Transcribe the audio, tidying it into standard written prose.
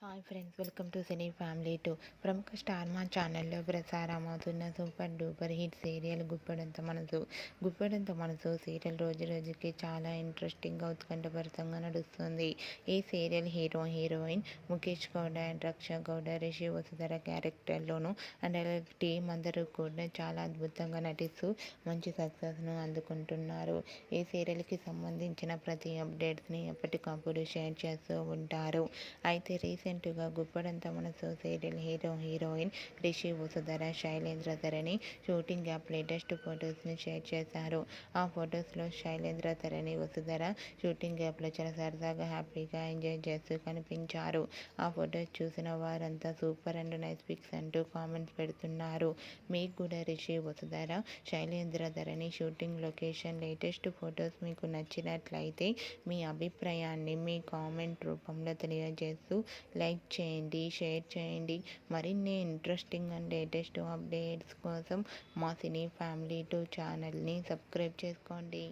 Hi friends, welcome to cine family two. ప్రముఖ star Maa ఛానల్లో ప్రసారమవుతున్న super duper hit serial Guppedantha Manasu serial రోజు రోజుకి చాలా ఇంట్రెస్టింగ్గా ఉత్కంఠభరితంగా నడుస్తుంది. ఈ serial heroine Mukesh Gowda and Raksha Gowda, Rishi Vasudhara క్యారెక్టర్లోను అండ్ అలాగే టీం అందరూ కూడా చాలా అద్భుతంగా నటిస్తూ మంచి సక్సెస్ను అందుకుంటున్నారు. ఈ సీరియల్కి సంబంధించిన ప్రతి అప్డేట్స్ని ఎప్పటికప్పుడు షేర్ చేస్తూ ఉంటారు. అయితే రీసెంట్గా గుప్పడంత మనసు సీరియల్ హీరోయిన్ రిషి వసుధర, శైలేంద్ర ధరణి షూటింగ్ యాప్ లేటెస్ట్ ఫొటోస్ని షేర్ చేశారు. ఆ ఫొటోస్లో శైలేంద్ర ధరణి, వసుధర షూటింగ్ యాప్లో చాలా సరదాగా హ్యాపీగా ఎంజాయ్ చేస్తూ కనిపించారు. ఆ ఫొటోస్ చూసిన వారంతా సూపర్ అండ్ నైస్ పిక్స్ అంటూ కామెంట్స్ పెడుతున్నారు. మీకు కూడా రిషి వసుధర, శైలేంద్ర ధరణి షూటింగ్ లొకేషన్ లేటెస్ట్ ఫొటోస్ మీకు నచ్చినట్లయితే మీ అభిప్రాయాన్ని మీ కామెంట్ రూపంలో తెలియజేస్తూ లైక్ చేయండి, షేర్ చేయండి. మరిన్ని ఇంట్రెస్టింగ్ అండ్ లేటెస్ట్ అప్డేట్స్ కోసం మా సినీ ఫ్యామిలీ 2 ఛానల్ని సబ్స్క్రైబ్ చేసుకోండి.